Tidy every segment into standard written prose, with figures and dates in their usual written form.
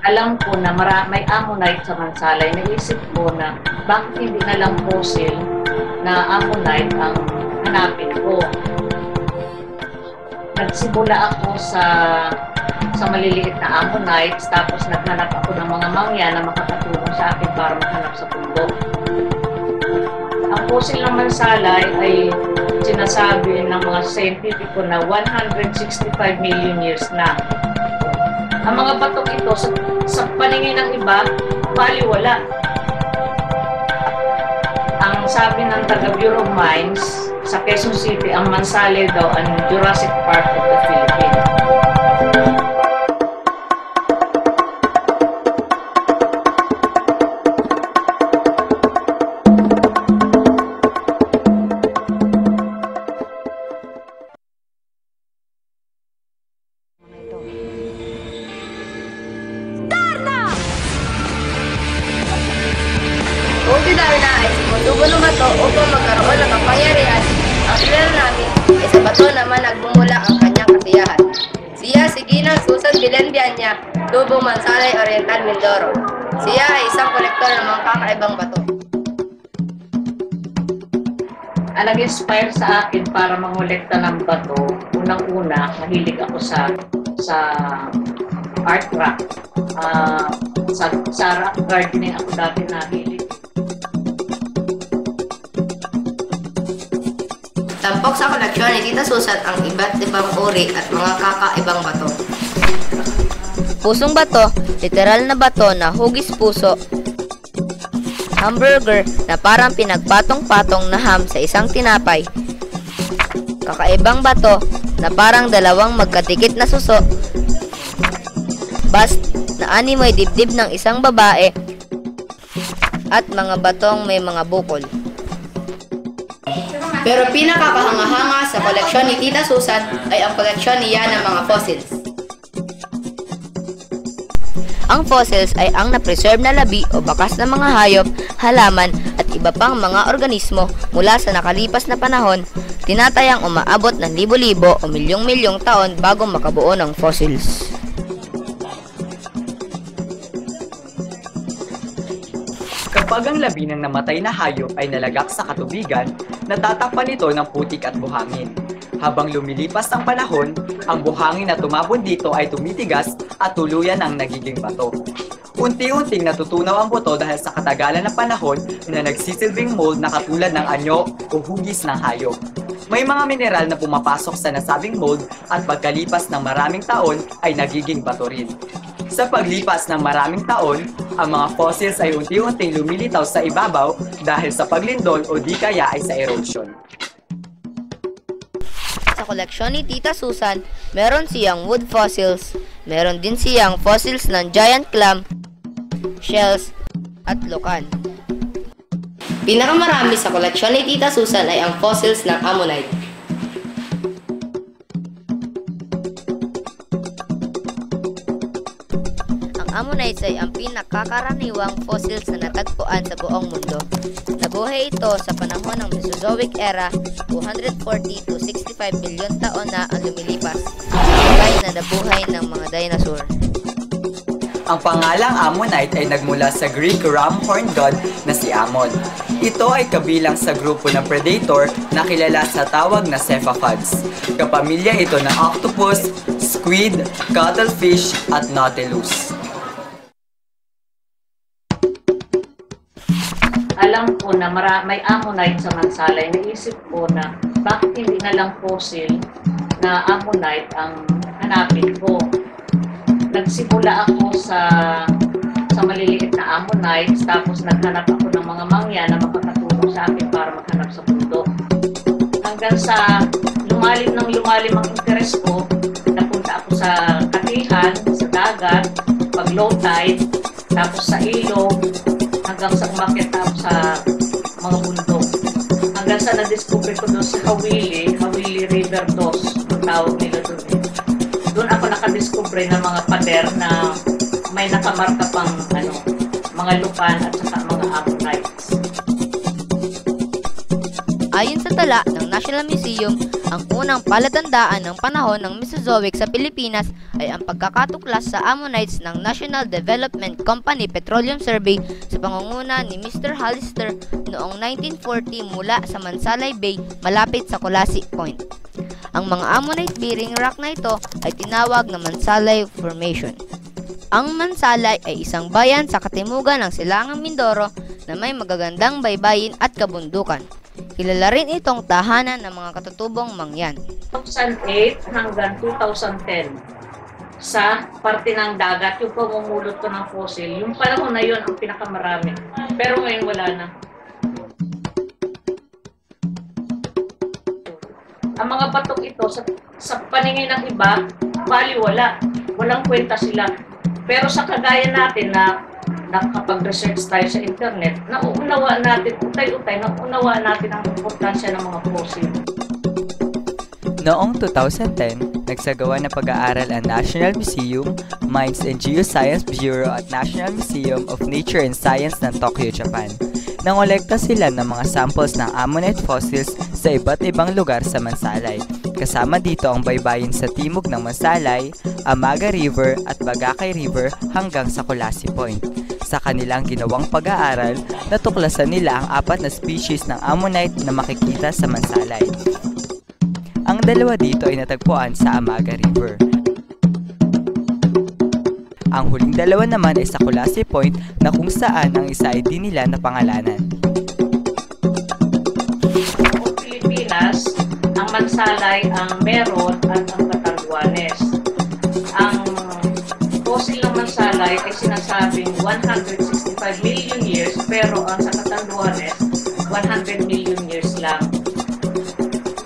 alam ko na may ammonite sa Mansalay. Naisip ko na bakit hindi na lang fossil na ammonite ang hanapin ko. Nagsimula ako sa maliliit na ammonites, tapos naghanap ako ng mga mangya na makakatulong sa akin para maghanap sa bundok. Ang fossil ng Mansalay ay sinasabi ng mga scientifico na 165 million years na. Ang mga batong ito, sa paningin ng iba, baliwala. Ang sabi ng taga Bureau of Mines, sa Quezon City, ang Mansalay daw ang Jurassic Park of the Philippines. Buti dahil nais sumusubo ng bato upang magkaroon ng kapangyarihan. Ang ilan namin ay sa bato naman nagbumula ang kanyang kasiyahan. Siya si Ginang Susan Bilenbianya, Tubong Mansalay Oriental, Mindoro. Siya ay isang kolektor ng mga kakaibang bato. Ang nag-inspire sa akin para mangolekta ng bato, unang-una, mahilig ako sa art rock. Sa rock gardening ako dati nahilig. Tampok sa koleksyon ni Tita Susan ang iba't ibang uri at mga kakaibang bato. Pusong bato, literal na bato na hugis puso. Hamburger na parang pinagpatong-patong na ham sa isang tinapay. Kakaibang bato na parang dalawang magkadikit na suso. Bust na animoy dibdib ng isang babae. At mga batong may mga bukol. Pero pinakakahanga-hanga sa koleksyon ni Tita Susan ay ang koleksyon niya ng mga fossils. Ang fossils ay ang na-preserve na labi o bakas ng mga hayop, halaman at iba pang mga organismo mula sa nakalipas na panahon, tinatayang umaabot ng libo-libo o milyong-milyong taon bago makabuo ng fossils. Kapag ang labi ng namatay na hayop ay nalagak sa katubigan, natatakpan ito ng putik at buhangin. Habang lumilipas ang panahon, ang buhangin na tumabon dito ay tumitigas at tuluyan ang nagiging bato. Unti-unting natutunaw ang buto dahil sa katagalan ng panahon na nagsisilbing mold na katulad ng anyo o hugis ng hayop. May mga mineral na pumapasok sa nasabing mold at pagkalipas ng maraming taon ay nagiging bato rin. Sa paglipas ng maraming taon, ang mga fossils ay unti-unting lumilitaw sa ibabaw dahil sa paglindol o di kaya ay sa erosion. Sa koleksyon ni Tita Susan, meron siyang wood fossils, meron din siyang fossils ng giant clam, shells, at lukan. Pinakamarami sa koleksyon ni Tita Susan ay ang fossils ng ammonite. Ammonites ay ang pinakakaraniwang fossils na natagpuan sa buong mundo. Nabuhay ito sa panahon ng Mesozoic era, 240 to 65 milyon taon na ang lumilipas, sabay na nabuhay ng mga dinosaur. Ang pangalang ammonite ay nagmula sa Greek ram horn god na si Ammon. Ito ay kabilang sa grupo ng predator na kilala sa tawag na cephalopods. Kapamilya ito ng octopus, squid, cuttlefish at nautilus. Alam ko na may ammonite sa Mansalay. Naisip ko na bakit hindi na lang fossil na ammonite ang hanapin ko. Nagsimula ako sa maliliit na ammonites, tapos naghanap ako ng mga mangya na makakatulong sa akin para maghanap sa bundok. Hanggang sa lumalim ang interes ko, napunta ako sa katihan, sa dagat, pag low tide, tapos sa ilog, hanggang sa umakyat ako sa mga bundok. Hanggang sa na-discover ko doon sa Hawili River 2, ang tawag nila doon. Doon ako nakadiscover ng mga pader na may nakamarka pang mga lupan at saka mga ammonites. Ayon sa tala ng National Museum, ang unang palatandaan ng panahon ng Mesozoic sa Pilipinas ay ang pagkakatuklas sa ammonites ng National Development Company Petroleum Survey sa pangunguna ni Mr. Hollister noong 1940 mula sa Mansalay Bay malapit sa Colasi Point. Ang mga ammonite-bearing rock na ito ay tinawag na Mansalay Formation. Ang Mansalay ay isang bayan sa katimugan ng Silangang Mindoro na may magagandang baybayin at kabundukan. Kilala rin itong tahanan ng mga katutubong mangyan. 2008 hanggang 2010 sa parte ng dagat, yung pamumulot ko ng fossil, yung panahon na yun ang pinakamarami. Pero ngayon wala na. Ang mga batok ito, sa paningin ng iba, baliwala. Walang kwenta sila. Pero sa kagaya natin na nakapag-research tayo sa internet, nauunawa natin, utay-utay, nauunawa natin ang importansya ng mga fossil. Noong 2010, nagsagawa ng pag-aaral ang National Museum, Mines and Geoscience Bureau at National Museum of Nature and Science ng Tokyo, Japan. Nangolekta sila ng mga samples ng ammonite fossils sa iba't ibang lugar sa Mansalay. Kasama dito ang baybayin sa timog ng Mansalay, Amaga River at Bagakay River hanggang sa Colasi Point. Sa kanilang ginawang pag-aaral, natuklasan nila ang 4 na species ng ammonite na makikita sa Mansalay. Ang dalawa dito ay natagpuan sa Amaga River. Ang huling dalawa naman ay sa Colasi Point na kung saan ang isa ay di nila napangalanan. Sa Pilipinas, ang Mansalay ang meron at ang Catanduanes. Ang fossil ng Mansalay ay sinasabing 165 million years, pero ang sa Catanduanes, 100 million years lang.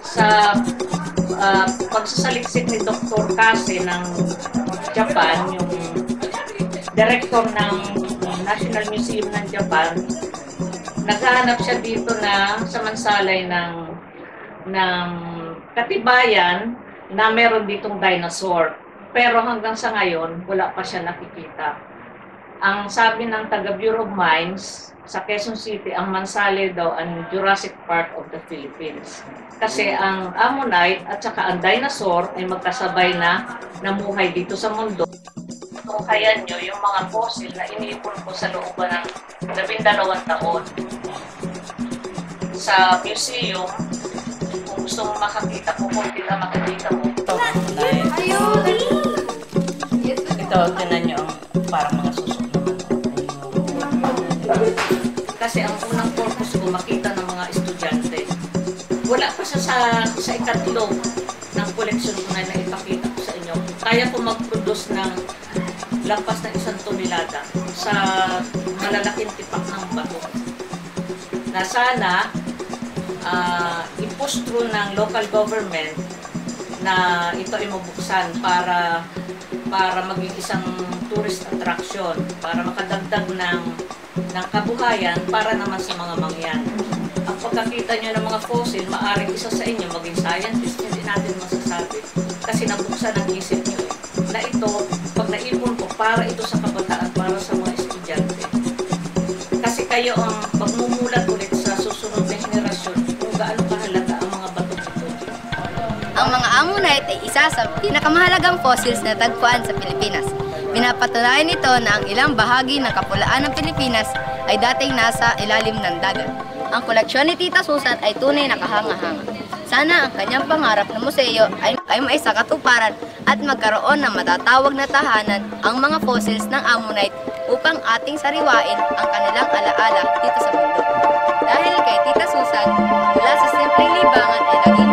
Sa pagsasaliksik ni Dr. Kase ng Japan, yung director ng National Museum ng Japan, naghahanap siya dito na sa Mansalay ng katibayan na meron ditong dinosaur. Pero hanggang sa ngayon, wala pa siya nakikita. Ang sabi ng taga Bureau of Mines, sa Quezon City, ang Mansalay daw ang Jurassic part of the Philippines. Kasi ang ammonite at saka ang dinosaur ay magkasabay na namuhay dito sa mundo. Kung kaya nyo, yung mga fossil na iniipon ko sa looban ng 12 taon sa museum, kung gusto mo makakita ko, kung hindi na makikita mo. Ito, tinan nyo ang parang mga susok naman. Kasi ang unang purpose ko, makita ng mga estudyante. Wala pa siya sa ikatlo ng koleksyon ko na ipakita ko sa inyo. Kaya ko mag-produce ng lampas ng 1 tonelada sa malalaking tipak ng bato. Na sana i-push through ng local government na ito ay mabuksan para maging isang tourist attraction, para makadagdag ng kabuhayan para naman sa mga mangyan. Ang pagkakita nyo ng mga fossil, maaaring isa sa inyo maging scientist, hindi natin masasabi. Kasi nabuksan ang isip nyo na ito, pag naipon ko, para ito sa kabataan, para sa mga estudyante. Kasi kayo ang magmumulat ulit sa susunod na henerasyon kung gaano kahalaga ang mga bato ito. Ang mga ammonite ay isa sa pinakamahalagang fossils na tagpuan sa Pilipinas. Pinapatunayan nito na ang ilang bahagi ng kapulaan ng Pilipinas ay dating nasa ilalim ng dagat. Ang koleksyon ni Tita Susan ay tunay na kahanga-hanga. Sana ang kanyang pangarap na museo ay maisakatuparan at magkaroon ng matatawag na tahanan ang mga fossils ng ammonite upang ating sariwain ang kanilang alaala dito sa mundo. Dahil kay Tita Susan, mula sa simpleng libangan ay naging